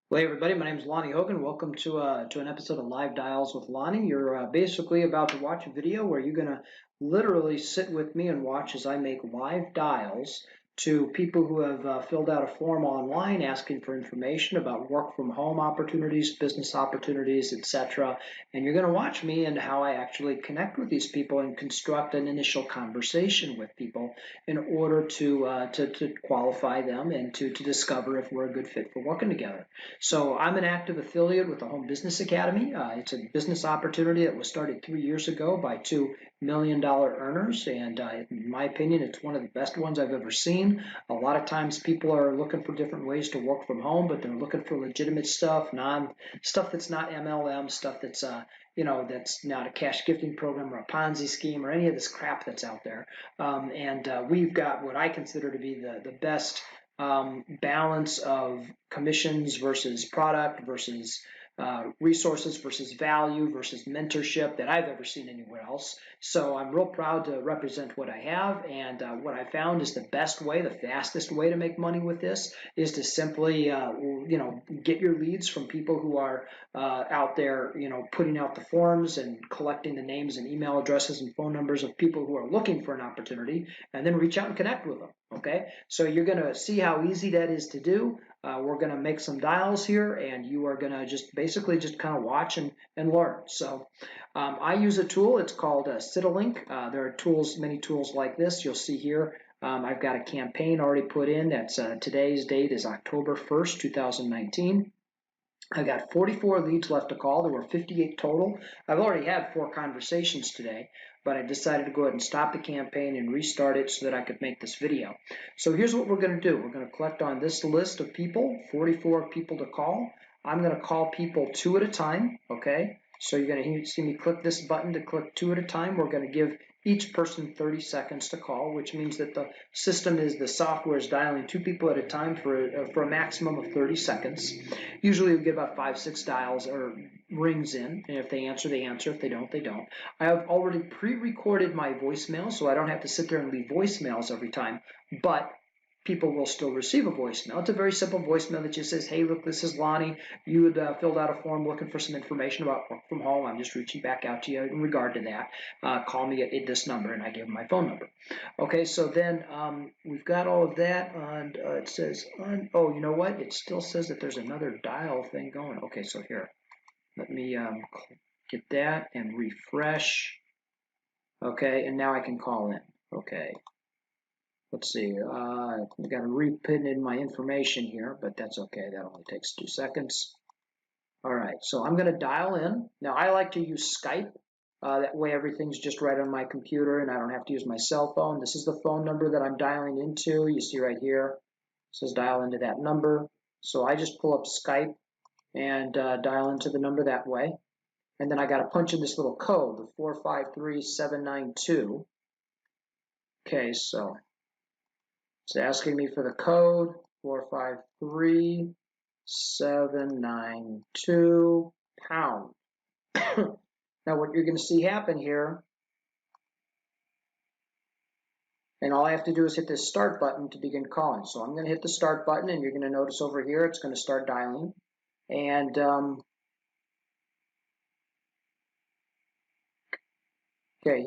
Well, hey everybody, my name is Lonny Hogan. Welcome to an episode of Live Dials with Lonny. You're basically about to watch a video where you're going to literally sit with me and watch as I make live dials to people who have filled out a form online asking for information about work from home opportunities, business opportunities, etc. And you're going to watch me and how I actually connect with these people and construct an initial conversation with people in order to qualify them and to discover if we're a good fit for working together. So I'm an active affiliate with the Home Business Academy. It's a business opportunity that was started 3 years ago by $2 million earners, and in my opinion, it's one of the best ones I've ever seen. A lot of times, people are looking for different ways to work from home, but they're looking for legitimate stuff, non stuff that's not MLM, stuff that's that's not a cash gifting program or a Ponzi scheme or any of this crap that's out there. And we've got what I consider to be the best balance of commissions versus product versus resources versus value versus mentorship that I've ever seen anywhere else. So I'm real proud to represent what I have, and what I found is the best way, the fastest way to make money with this is to simply, get your leads from people who are out there, putting out the forms and collecting the names and email addresses and phone numbers of people who are looking for an opportunity, and then reach out and connect with them. Okay, so you're going to see how easy that is to do. We're going to make some dials here, and you are going to just basically just kind of watch and learn. So I use a tool. It's called Citilink. There are tools, many tools like this. You'll see here. I've got a campaign already put in. That's today's date is October 1st, 2019. I got 44 leads left to call. There were 58 total. I've already had 4 conversations today, but I decided to go ahead and stop the campaign and restart it so that I could make this video. So here's what we're going to do. We're going to collect on this list of people, 44 people to call. I'm going to call people 2 at a time, okay? So you're going to see me click this button to click 2 at a time. We're going to give each person 30 seconds to call, which means that the software is dialing 2 people at a time for a maximum of 30 seconds. Usually we get about 5-6 dials or rings in, and if they answer, they answer. If they don't, they don't. I have already pre-recorded my voicemail, so I don't have to sit there and leave voicemails every time, but people will still receive a voicemail. It's a very simple voicemail that just says, hey, look, this is Lonnie. You had filled out a form looking for some information about work from home. I'm just reaching back out to you in regard to that. Call me at this number, and I give them my phone number. Okay, so then we've got all of that, and it says, oh, you know what? It still says that there's another dial thing going. Okay, so here, let me get that and refresh. Okay, and now I can call in. Okay. Let's see, I've got to re-put in my information here, but that's okay. That only takes 2 seconds. All right, so I'm going to dial in. Now, I like to use Skype. That way everything's just right on my computer and I don't have to use my cell phone. This is the phone number that I'm dialing into. You see right here, it says dial into that number. So I just pull up Skype and dial into the number that way. And then I got to punch in this little code, the 453792. Okay, so it's asking me for the code, 453792 pound. Now what you're going to see happen here, and all I have to do is hit this start button to begin calling. So I'm going to hit the start button, and you're going to notice over here it's going to start dialing. And okay,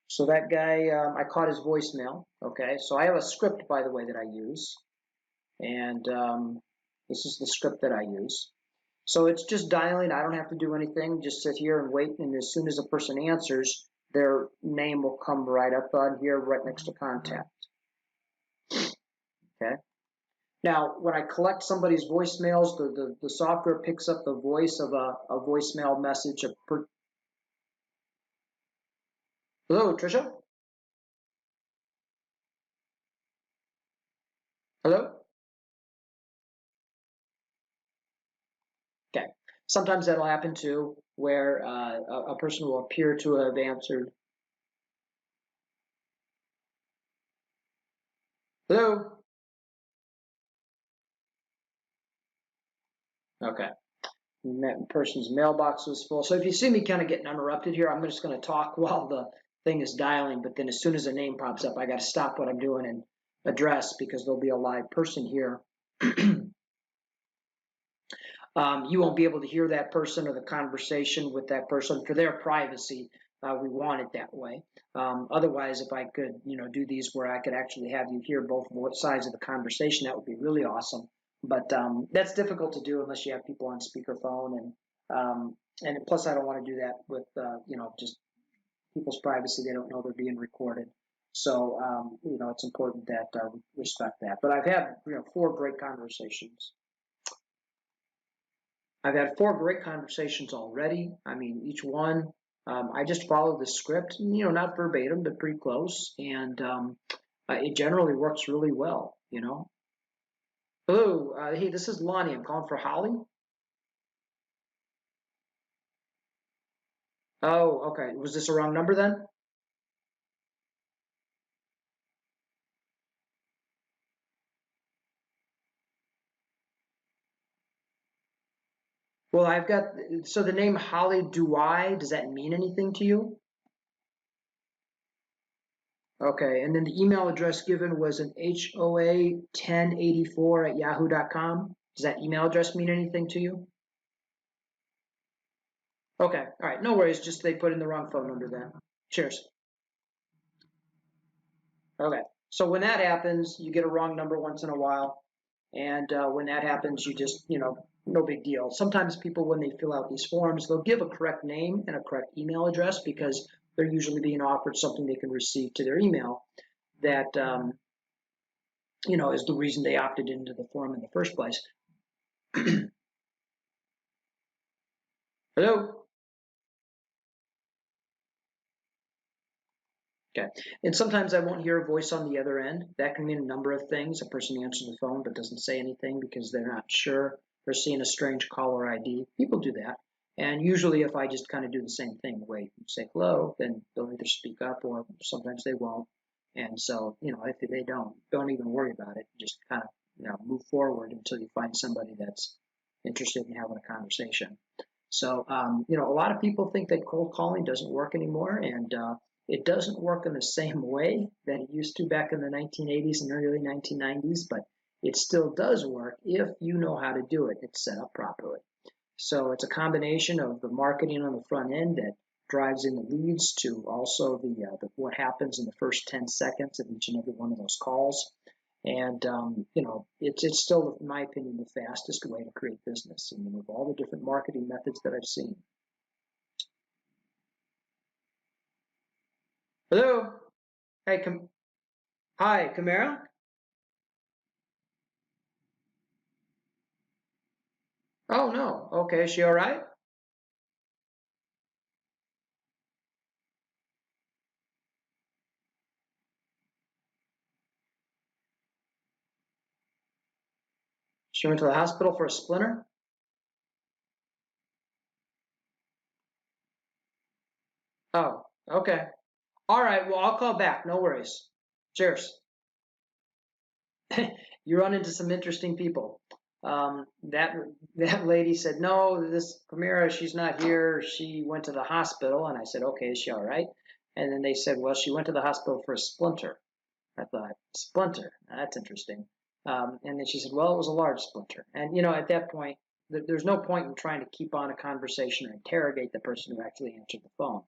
so that guy, I caught his voicemail. Okay, so I have a script, by the way, that I use. And this is the script that I use. So it's just dialing. I don't have to do anything. Just sit here and wait. And as soon as a person answers, their name will come right up on here, right next to contact. Okay. Now, when I collect somebody's voicemails, the software picks up the voice of a voicemail message. Hello, Tricia? Hello? Okay. Sometimes that'll happen too, where a person will appear to have answered. Hello? Okay. And that person's mailbox was full. So if you see me kind of getting interrupted here, I'm just going to talk while the thing is dialing, but then as soon as a name pops up, I got to stop what I'm doing and address because there'll be a live person here You won't be able to hear that person or the conversation with that person for their privacy. We want it that way. Otherwise, if I could, do these where I could actually have you hear both sides of the conversation, that would be really awesome. But that's difficult to do unless you have people on speakerphone, and plus I don't want to do that with just people's privacy. They don't know they're being recorded. So it's important that we respect that. But I've had 4 great conversations. I've had 4 great conversations already. I mean, each one, I just follow the script, not verbatim, but pretty close. And it generally works really well. Hello, hey, this is Lonnie. I'm calling for Holly. Oh, okay. Was this a wrong number then? Well, I've got, so the name Holly Duai, does that mean anything to you? Okay, and then the email address given was an HOA1084 at yahoo.com. Does that email address mean anything to you? Okay, all right, no worries, just they put in the wrong phone number then. Cheers. Okay, so when that happens, you get a wrong number once in a while, and when that happens, you just, no big deal. Sometimes people, when they fill out these forms, they'll give a correct name and a correct email address because they're usually being offered something they can receive to their email that, is the reason they opted into the form in the first place. Hello? Okay. And sometimes I won't hear a voice on the other end. That can mean a number of things. A person answers the phone but doesn't say anything because they're not sure. They're seeing a strange caller ID. People do that. And usually if I just kind of do the same thing, wait, say hello, then they'll either speak up or sometimes they won't. And so, if they don't even worry about it. Just kind of, move forward until you find somebody that's interested in having a conversation. So, a lot of people think that cold calling doesn't work anymore, and it doesn't work in the same way that it used to back in the 1980s and early 1990s, but it still does work if you know how to do it. It's set up properly. So it's a combination of the marketing on the front end that drives in the leads to also the what happens in the first 10 seconds of each and every one of those calls. And it's still, in my opinion, the fastest way to create business. I mean, with all the different marketing methods that I've seen. Hello. Hey, hi, Camara. Oh no. Okay, is she all right? She went to the hospital for a splinter. Oh, okay. All right. Well, I'll call back. No worries. Cheers. You run into some interesting people. That lady said, no, this Primera, she's not here. She went to the hospital, and I said, okay, is she all right? And then they said, well, she went to the hospital for a splinter. I thought, splinter, that's interesting. And then she said, well, it was a large splinter. And at that point, there's no point in trying to keep on a conversation or interrogate the person who actually answered the phone.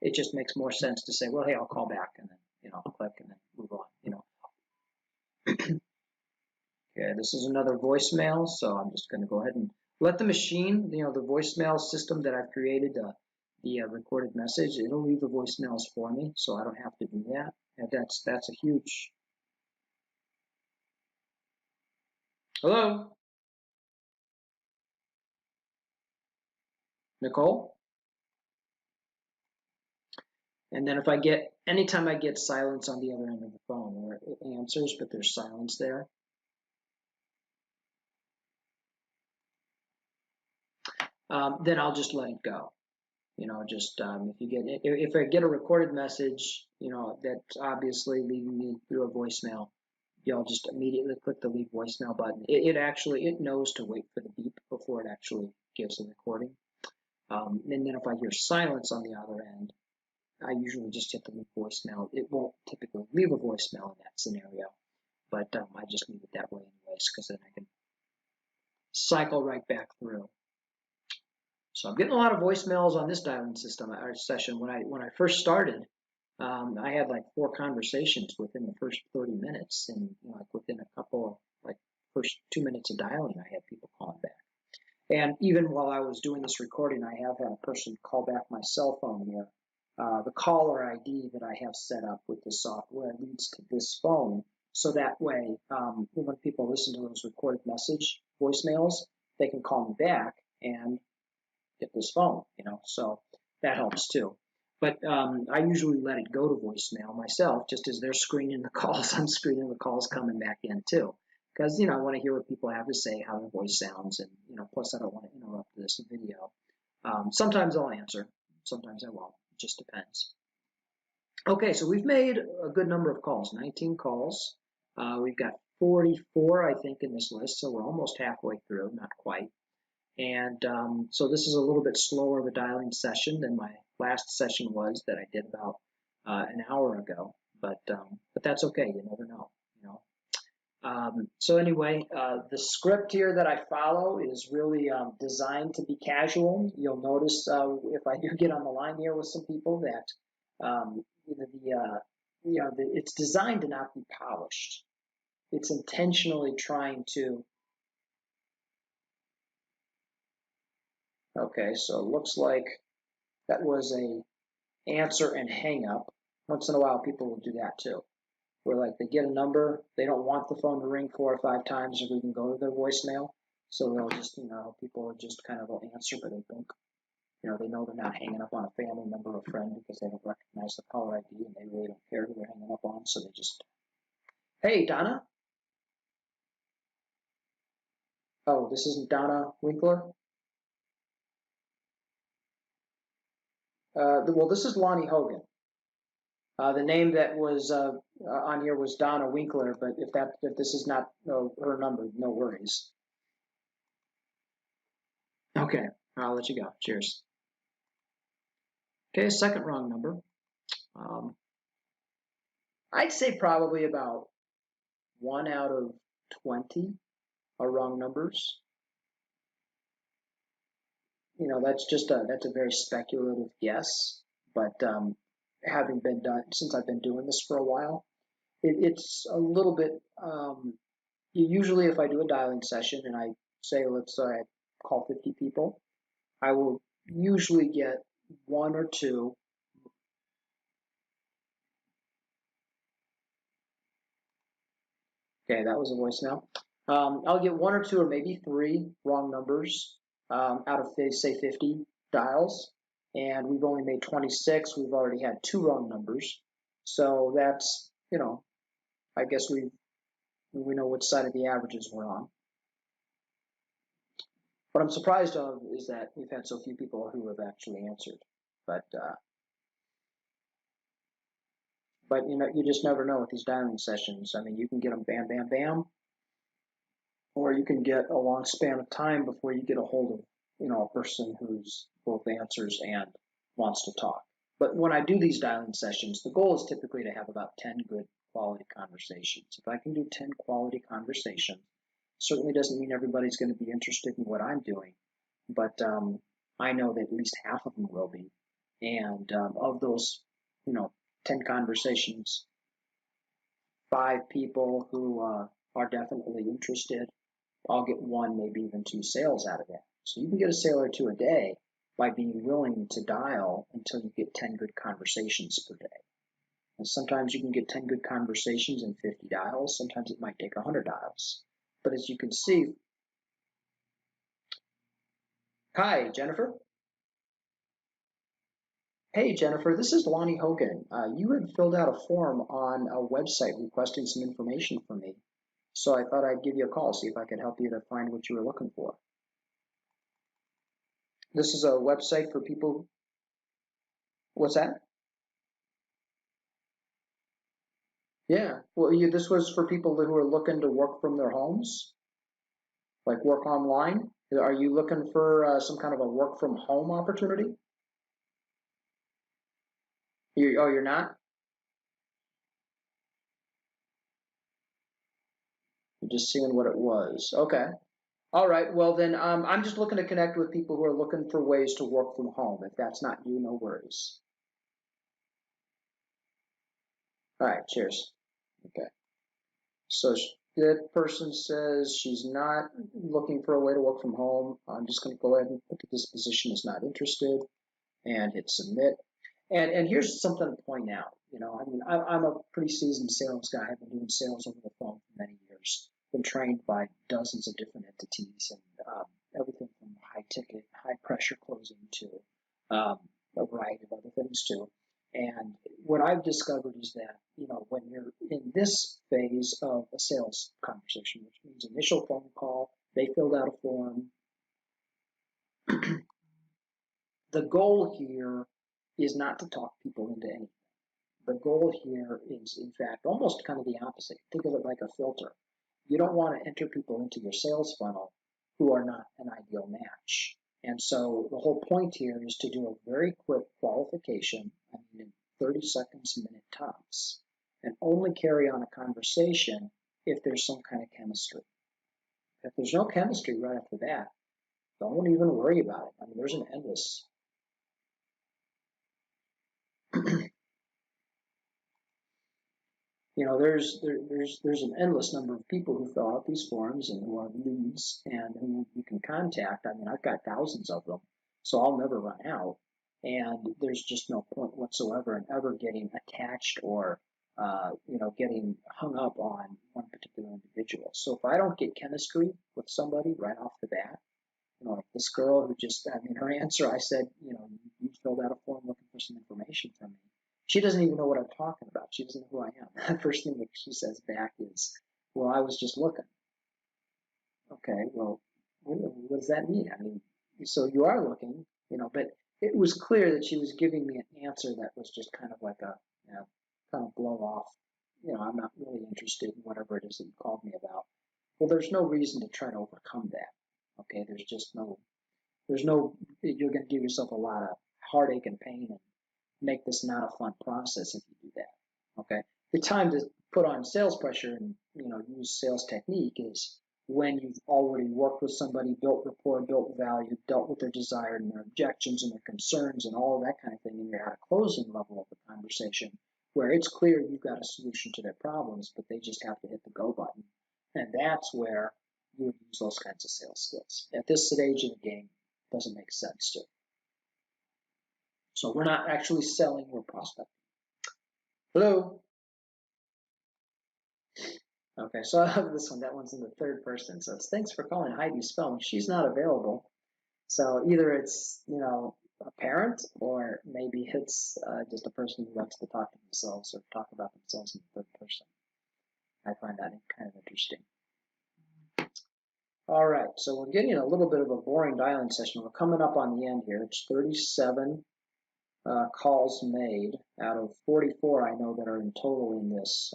It just makes more sense to say, well, hey, I'll call back, and then click and then move on. Okay, this is another voicemail, so I'm just going to go ahead and let the machine, the voicemail system that I've created, the recorded message, it'll leave the voicemails for me, so I don't have to do that. And that's a huge. Hello, Nicole. And then if anytime I get silence on the other end of the phone, or it answers, but there's silence there, then I'll just let it go. Just if I get a recorded message, that's obviously leaving me through a voicemail, you'll just immediately click the leave voicemail button. It knows to wait for the beep before it actually gives the recording. And then if I hear silence on the other end, I usually just hit the leave voicemail. It won't typically leave a voicemail in that scenario, but I just leave it that way anyways, because then I can cycle right back through. So I'm getting a lot of voicemails on this dialing system or session. When I first started, I had like 4 conversations within the first 30 minutes, and like within a couple of like first 2 minutes of dialing, I had people calling back. And even while I was doing this recording, I have had a person call back my cell phone here. The caller ID that I have set up with the software leads to this phone. So that way, when people listen to those recorded message voicemails, they can call me back and get this phone, so that helps too. But I usually let it go to voicemail myself, just as they're screening the calls. I'm screening the calls coming back in too, because I want to hear what people have to say, how their voice sounds, and plus I don't want to interrupt this video. Sometimes I'll answer, sometimes I won't. It just depends. Okay, so we've made a good number of calls, 19 calls. We've got 44, I think, in this list, so we're almost halfway through, not quite. And so this is a little bit slower of a dialing session than my last session was that I did about an hour ago. But that's okay. You never know. So anyway, the script here that I follow is really designed to be casual. You'll notice if I do get on the line here with some people that it's designed to not be polished. It's intentionally trying to. Okay, so it looks like that was a answer and hang up. Once in a while, people will do that too, where like they get a number, they don't want the phone to ring 4 or 5 times or even go to their voicemail, so they'll just, people will just kind of answer, but they think, they know they're not hanging up on a family member or friend because they don't recognize the caller ID and they really don't care who they're hanging up on, so they just, hey, Donna? Oh, this isn't Donna Winkler? Well, this is Lonny Hogan. The name that was on here was Donna Winkler, but if this is not her number, no worries. Okay, I'll let you go. Cheers. Okay, second wrong number. I'd say probably about 1 out of 20 are wrong numbers. That's a very speculative guess, but having been done since I've been doing this for a while, it's a little bit. Usually, if I do a dialing session and I say, let's say I call 50 people, I will usually get 1 or 2. Okay, that was a voicemail. I'll get 1 or 2 or maybe 3 wrong numbers out of, say, 50 dials. And we've only made 26. We've already had 2 wrong numbers. So that's, I guess we know which side of the averages we're on. What I'm surprised of is that we've had so few people who have actually answered. But you just never know with these dialing sessions. I mean, you can get them bam, bam, bam, or you can get a long span of time before you get a hold of, a person who's both answers and wants to talk. But when I do these dialing sessions, the goal is typically to have about 10 good quality conversations. If I can do 10 quality conversations, certainly doesn't mean everybody's going to be interested in what I'm doing, but I know that at least half of them will be. And of those, 10 conversations, 5 people who are definitely interested, I'll get 1, maybe even 2 sales out of that. So you can get a sale or 2 a day by being willing to dial until you get 10 good conversations per day. And sometimes you can get 10 good conversations in 50 dials. Sometimes it might take 100 dials. But as you can see, hi, Jennifer. Hey, Jennifer, this is Lonny Hogan. You had filled out a form on a website requesting some information from me. So I thought I'd give you a call, see if I could help you to find what you were looking for. This is a website for people. What's that? Yeah. Well, this was for people who are looking to work from their homes, like work online. Are you looking for some kind of a work from home opportunity? You're not? You're just seeing what it was. Okay. All right. Well, then I'm just looking to connect with people who are looking for ways to work from home. If that's not you, no worries. All right. Cheers. Okay. So that person says she's not looking for a way to work from home. I'm just going to go ahead and put that this position is not interested and hit submit. And here's something to point out. I mean, I'm a pretty seasoned sales guy. I've been doing sales over the phone for many years. Been trained by dozens of different entities and everything from high ticket, high pressure closing to a variety of other things too. And what I've discovered is that, when you're in this phase of a sales conversation, which means initial phone call, they filled out a form. The goal here is not to talk people into anything. The goal here is, in fact, almost kind of the opposite. Think of it like a filter. You don't want to enter people into your sales funnel who are not an ideal match. And so the whole point here is to do a very quick qualification, I mean, in 30 seconds, a minute tops, and only carry on a conversation if there's some kind of chemistry. If there's no chemistry right after that, don't even worry about it. I mean, there's an endless there's an endless number of people who fill out these forms and who are leads and who you can contact. I mean, I've got thousands of them, so I'll never run out. And there's just no point whatsoever in ever getting attached or getting hung up on one particular individual. So if I don't get chemistry with somebody right off the bat, like this girl who just, I mean, her answer, I said, you filled out a form looking for some information from me. She doesn't even know what I'm talking about. She doesn't know who I am. The first thing that she says back is, well, I was just looking. Okay, well, what does that mean? I mean, so you are looking, but it was clear that she was giving me an answer that was just kind of like a, kind of blow off. I'm not really interested in whatever it is that you called me about. Well, there's no reason to try to overcome that. Okay, you're going to give yourself a lot of heartache and pain and make this not a fun process if you do that. Okay, the time to put on sales pressure and use sales technique is when you've already worked with somebody, built rapport, built value, dealt with their desire and their objections and their concerns and all of that kind of thing, and you're at a closing level of the conversation where it's clear you've got a solution to their problems, but they just have to hit the go button. And that's where you would use those kinds of sales skills. At this stage of the game, it doesn't make sense to. So we're not actually selling, we're prospecting. Hello. Okay, so I have this one. That one's in the third person. So it's thanks for calling Heidi Spellman. She's not available. So either it's, a parent or maybe it's just a person who likes to talk to themselves or talk about themselves in the third person. I find that kind of interesting. All right, so we're getting a little bit of a boring dialing session. We're coming up on the end here. It's 37 calls made out of 44 I know that are in total in this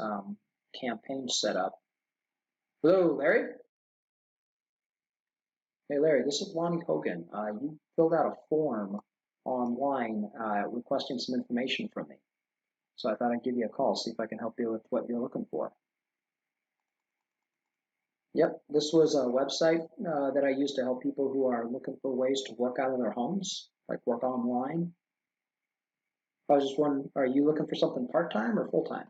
campaign setup. Hello, Larry? Hey, Larry, this is Lonny Hogan. You filled out a form online requesting some information from me. So I thought I'd give you a call, see if I can help you with what you're looking for. Yep, this was a website that I use to help people who are looking for ways to work out of their homes, like work online. I was just wondering, are you looking for something part-time or full-time?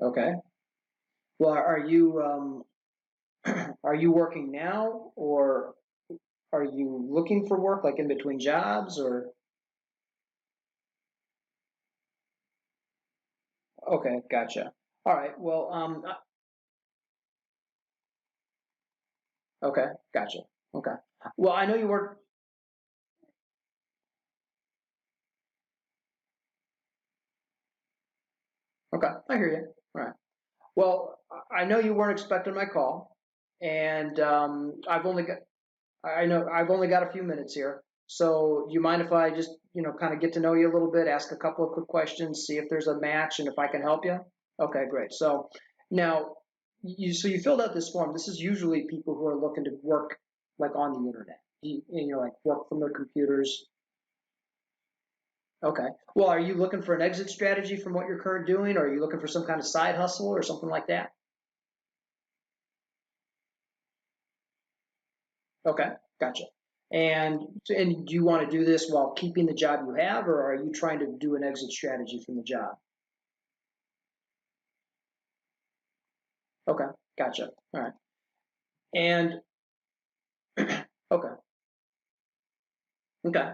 Okay. Well, are you working now, or are you looking for work, like in between jobs, or? Okay, gotcha. All right. Well, okay, gotcha. Okay. Well, I know you work. Okay, I hear you. All right. Well, I know you weren't expecting my call, and I know I've only got a few minutes here. So, do you mind if I just, kind of get to know you a little bit, ask a couple of quick questions, see if there's a match, and if I can help you? Okay, great. So now, you filled out this form. This is usually people who are looking to work like on the internet. Like work from their computers. Okay. Well, are you looking for an exit strategy from what you're currently doing, or are you looking for some kind of side hustle or something like that? Okay, gotcha. And do you want to do this while keeping the job you have, or are you trying to do an exit strategy from the job? Okay, gotcha. All right. And okay, okay.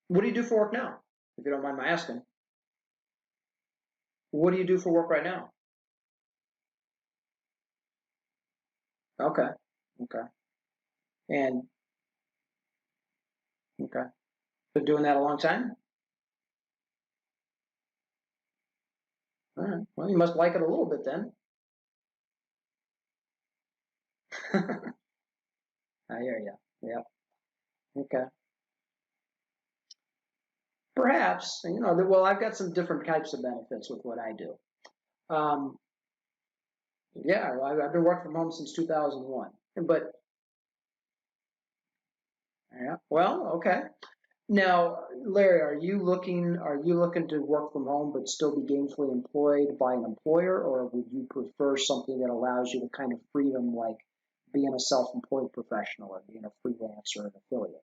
What do you do for work now, if you don't mind my asking? What do you do for work right now? Okay, okay. And okay, been doing that a long time. All right. Well, you must like it a little bit then. I hear you. Yeah. Okay. Perhaps, well, I've got some different types of benefits with what I do. Um, yeah, well, I've been working from home since 2001. But, yeah, well, okay. Now, Larry, are you looking to work from home but still be gainfully employed by an employer, or would you prefer something that allows you the kind of freedom like being a self-employed professional or being a freelancer or an affiliate?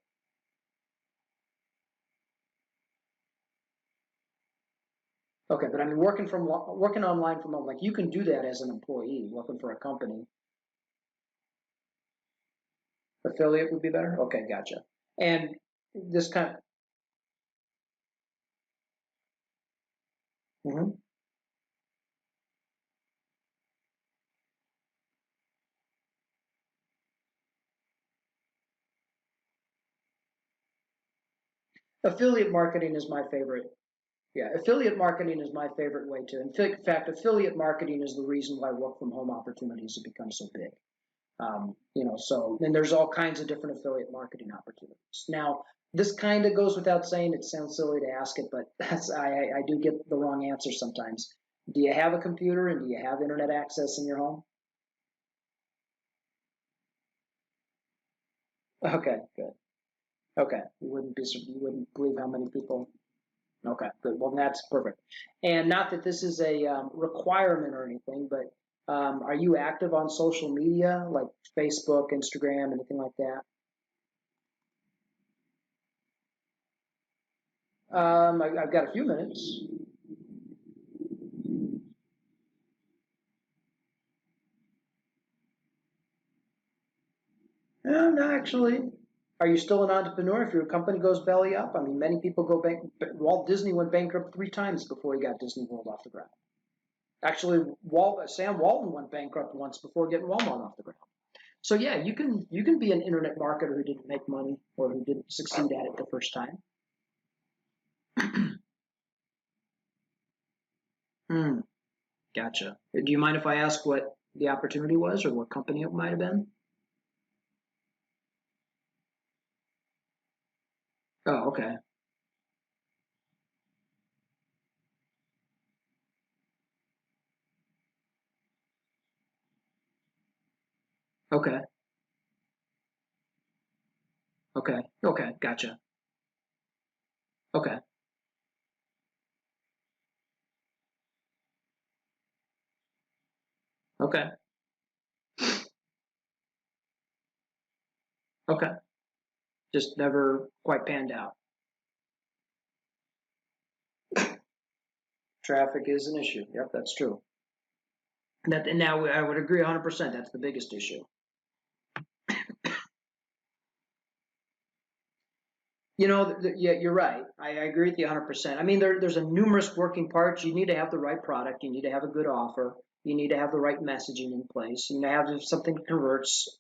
Okay, but I mean, working online from home, like you can do that as an employee working for a company. Affiliate would be better? Okay, gotcha. And this kind mhm. Affiliate marketing is my favorite. Yeah, affiliate marketing is my favorite way to. In fact, affiliate marketing is the reason why work from home opportunities have become so big. So and there's all kinds of different affiliate marketing opportunities. Now, this kind of goes without saying. It sounds silly to ask it, but I do get the wrong answer sometimes. Do you have a computer and do you have internet access in your home? Okay, good. Okay, you wouldn't believe how many people. Okay, good. Well, that's perfect. And not that this is a requirement or anything, but are you active on social media like Facebook, Instagram, anything like that? I've got a few minutes. No, actually. Are you still an entrepreneur if your company goes belly up? I mean, many people go bank. Walt Disney went bankrupt 3 times before he got Disney World off the ground. Actually, Sam Walton went bankrupt once before getting Walmart off the ground. So yeah, you can be an internet marketer who didn't make money or who didn't succeed at it the first time. Hmm, gotcha. Do you mind if I ask what the opportunity was or what company it might have been? Oh, okay. Okay. Okay. Okay. Gotcha. Okay. Okay. Okay. Just never quite panned out. Traffic is an issue. Yep, that's true. And now I would agree 100%. That's the biggest issue. Yeah, you're right. I agree with you 100%. I mean, there's a numerous working parts. You need to have the right product. You need to have a good offer. You need to have the right messaging in place. You need to have something that converts.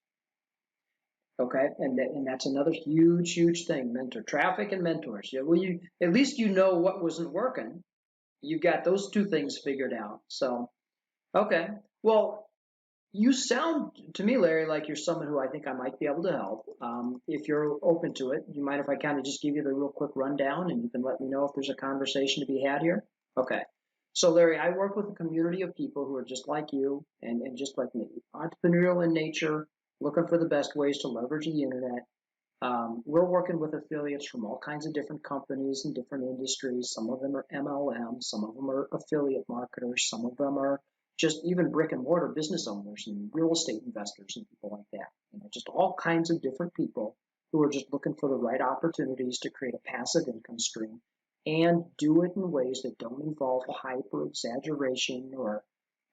Okay, and that's another huge, huge thing. Mentor traffic and mentors. Yeah, well, you at least you know what wasn't working. You got those two things figured out. So okay, well, you sound to me, Larry, like you're someone who I think I might be able to help. If you're open to it, you mind if I kind of just give you the real quick rundown and you can let me know if there's a conversation to be had here? Okay. So, Larry, I work with a community of people who are just like you and just like me, entrepreneurial in nature, looking for the best ways to leverage the internet We're working with affiliates from all kinds of different companies and different industries. Some of them are MLMs, some of them are affiliate marketers, some of them are just even brick and mortar business owners and real estate investors and people like that. Just all kinds of different people who are just looking for the right opportunities to create a passive income stream and do it in ways that don't involve hype or exaggeration or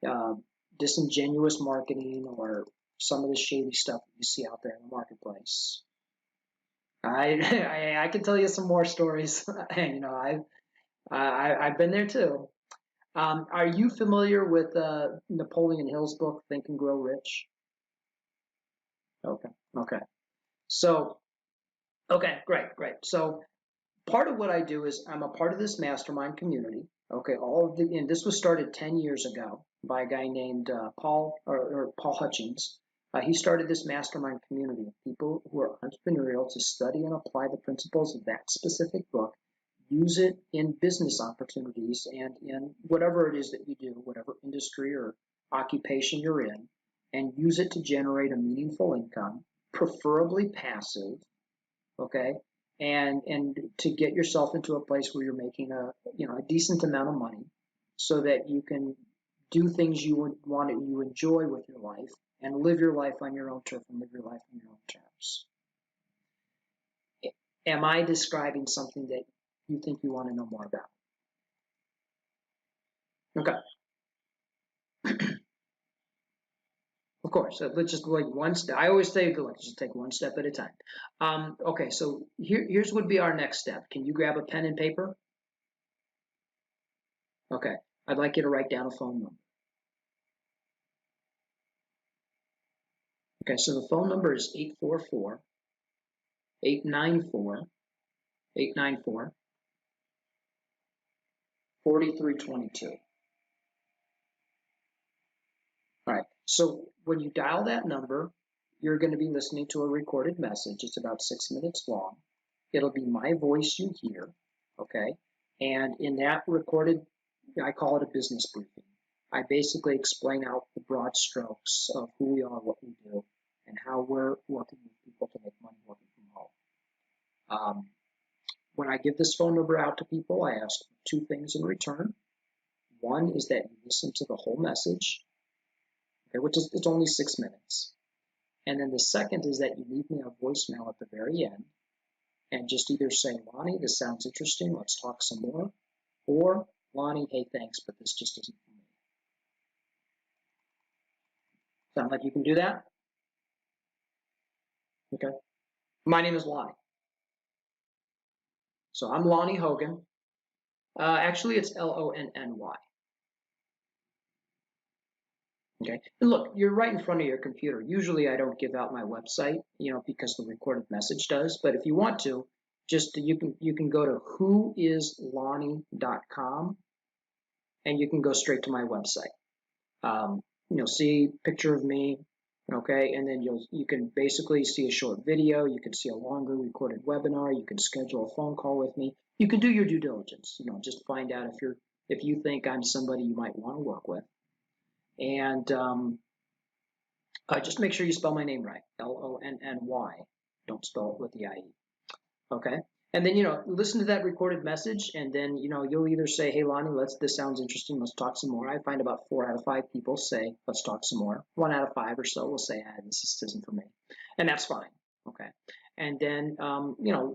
uh, disingenuous marketing or some of the shady stuff that you see out there in the marketplace. I can tell you some more stories. I've been there too. Are you familiar with Napoleon Hill's book Think and Grow Rich? Okay, okay. So okay, great. So part of what I do is I'm a part of this mastermind community. Okay, and this was started 10 years ago by a guy named Paul Hutchings. He started this mastermind community of people who are entrepreneurial to study and apply the principles of that specific book, use it in business opportunities and in whatever it is that you do, whatever industry or occupation you're in, and use it to generate a meaningful income, preferably passive, okay, and to get yourself into a place where you're making a decent amount of money so that you can do things you would want to you enjoy with your life and live your life on your own turf and live your life on your own terms. Am I describing something that you think you want to know more about? Okay, of course. Let's just like one step. I always say, let's just take one step at a time. Okay, so here's would be our next step. Can you grab a pen and paper? Okay, I'd like you to write down a phone number. Okay, so the phone number is 844-894-894-4322. All right, so when you dial that number, you're going to be listening to a recorded message. It's about 6 minutes long. It'll be my voice you hear, okay? And in that recorded, I call it a business briefing. I basically explain out the broad strokes of who we are, what we do, and how we're working with people to make money working from home. When I give this phone number out to people, I ask two things in return. One is that you listen to the whole message, okay, which is it's only 6 minutes. And then the second is that you leave me a voicemail at the very end and just either say, Lonnie, this sounds interesting, let's talk some more, or Lonnie, hey, thanks, but this just isn't for me. Sound like you can do that? Okay. My name is Lonnie. So I'm Lonny Hogan. Actually, it's Lonny. Okay. And look, you're right in front of your computer. Usually I don't give out my website, because the recorded message does. But if you want to, just you can go to whoislonny.com and you can go straight to my website. You'll see a picture of me, okay, and then you can basically see a short video. You can see a longer recorded webinar. You can schedule a phone call with me. You can do your due diligence. Just find out if you think I'm somebody you might want to work with. And just make sure you spell my name right, Lonny. Don't spell it with the IE. Okay. And then, listen to that recorded message, and then, you'll either say, hey, Lonny, this sounds interesting. Let's talk some more. I find about 4 out of 5 people say, let's talk some more. 1 out of 5 or so will say, this just isn't for me. And that's fine. Okay. And then,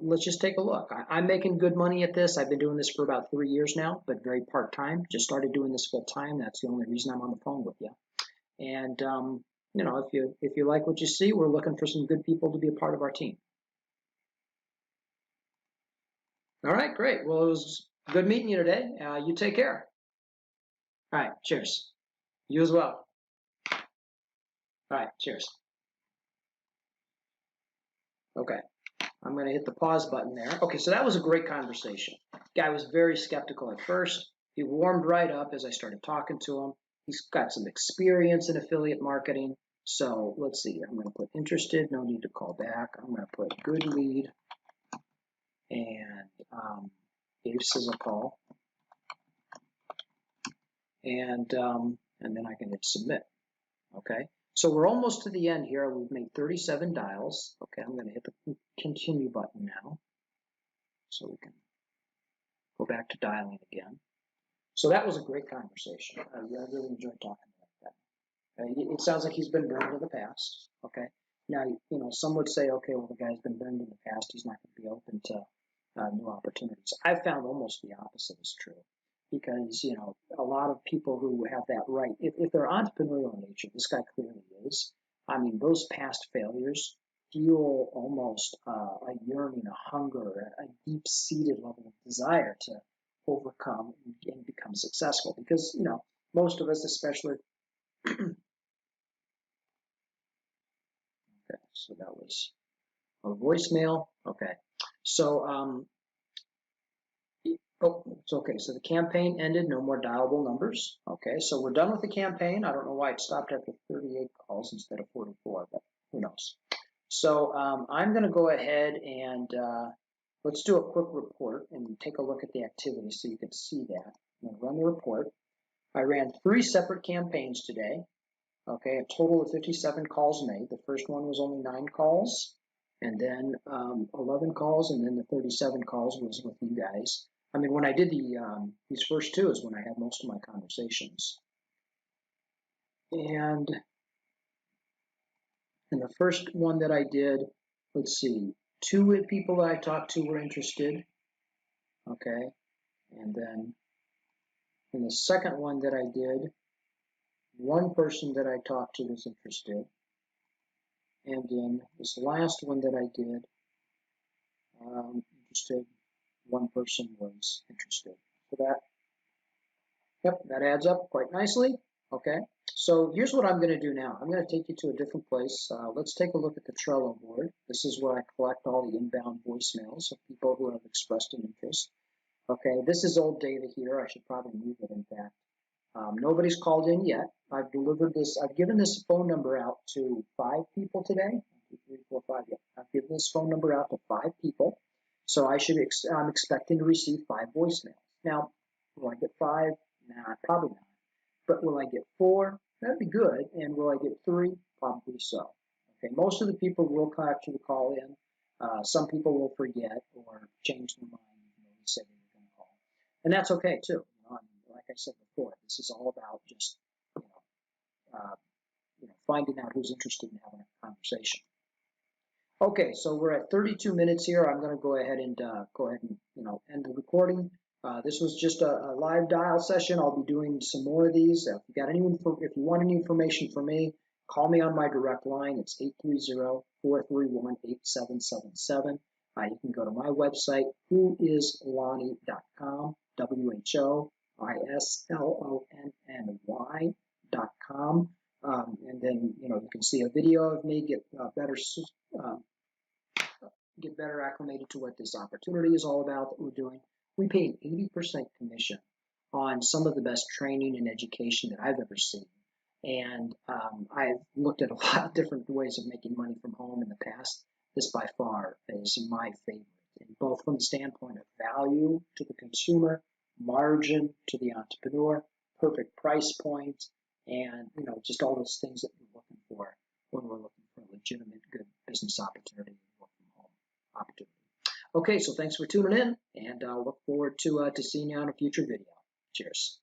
let's just take a look. I'm making good money at this. I've been doing this for about 3 years now, but very part-time. Just started doing this full-time. That's the only reason I'm on the phone with you. And, if you like what you see, we're looking for some good people to be a part of our team. All right, great. Well, it was good meeting you today. You take care. All right, cheers. You as well. All right, cheers. Okay, I'm going to hit the pause button there. Okay, so that was a great conversation. Guy was very skeptical at first. He warmed right up as I started talking to him. He's got some experience in affiliate marketing. So let's see. I'm going to put interested. No need to call back. I'm going to put good lead. And gave us a call. And then I can hit submit. Okay. So we're almost to the end here. We've made 37 dials. Okay, I'm going to hit the continue button now so we can go back to dialing again. So that was a great conversation. I really enjoyed talking about that. It sounds like he's been burned in the past. Okay. Now, some would say, okay, well, the guy's been burned in the past. He's not going to be open to new opportunities. I've found almost the opposite is true because, a lot of people who have that right, if they're entrepreneurial in nature, this guy clearly is. I mean, those past failures fuel almost a yearning, a hunger, a deep-seated level of desire to overcome and become successful because, most of us, especially, okay, so that was a voicemail. Okay. So, oh, it's okay. So the campaign ended, no more dialable numbers. Okay, so we're done with the campaign. I don't know why it stopped after 38 calls instead of 44, but who knows. So I'm going to go ahead and let's do a quick report and take a look at the activity so you can see that. I'm going to run the report. I ran 3 separate campaigns today. Okay, a total of 57 calls made. The first one was only 9 calls, and then 11 calls, and then the 37 calls was with you guys. I mean, when I did these first 2 is when I had most of my conversations. And in the first one that I did, let's see, 2 people that I talked to were interested. Okay, and then in the second one that I did, 1 person that I talked to was interested. And in this last one that I did, interested, 1 person was interested. So that adds up quite nicely. Okay, so here's what I'm going to do now. I'm going to take you to a different place. Let's take a look at the Trello board. This is where I collect all the inbound voicemails of people who have expressed an interest. Okay, this is old data here. I should probably move it, in fact. Nobody's called in yet. I've given this phone number out to 5 people today. 1, 2, 3, 4, 5. Yeah, I've given this phone number out to 5 people. So I'm expecting to receive 5 voicemails. Now, will I get 5? Nah, probably not. But will I get 4? That'd be good. And will I get 3? Probably so. Okay, most of the people will actually call in. Some people will forget or change their mind. They say they were going to call, and that's okay too. Like I said before, this is all about just finding out who's interested in having a conversation. Okay, so we're at 32 minutes here. I'm going to go ahead and end the recording. This was just a live dial session. I'll be doing some more of these. If you want any information from me, call me on my direct line. It's 830-431-8777. You can go to my website, whoislonny.com, WHOISLONNY.com. And then, you can see a video of me, get better acclimated to what this opportunity is all about that we're doing. We pay an 80% commission on some of the best training and education that I've ever seen. And I've looked at a lot of different ways of making money from home in the past. This by far is my favorite, and both from the standpoint of value to the consumer, margin to the entrepreneur, perfect price point, and just all those things that we're looking for when we're looking for a legitimate good business opportunity and work from home opportunity. Okay, so thanks for tuning in, and I look forward to seeing you on a future video. Cheers.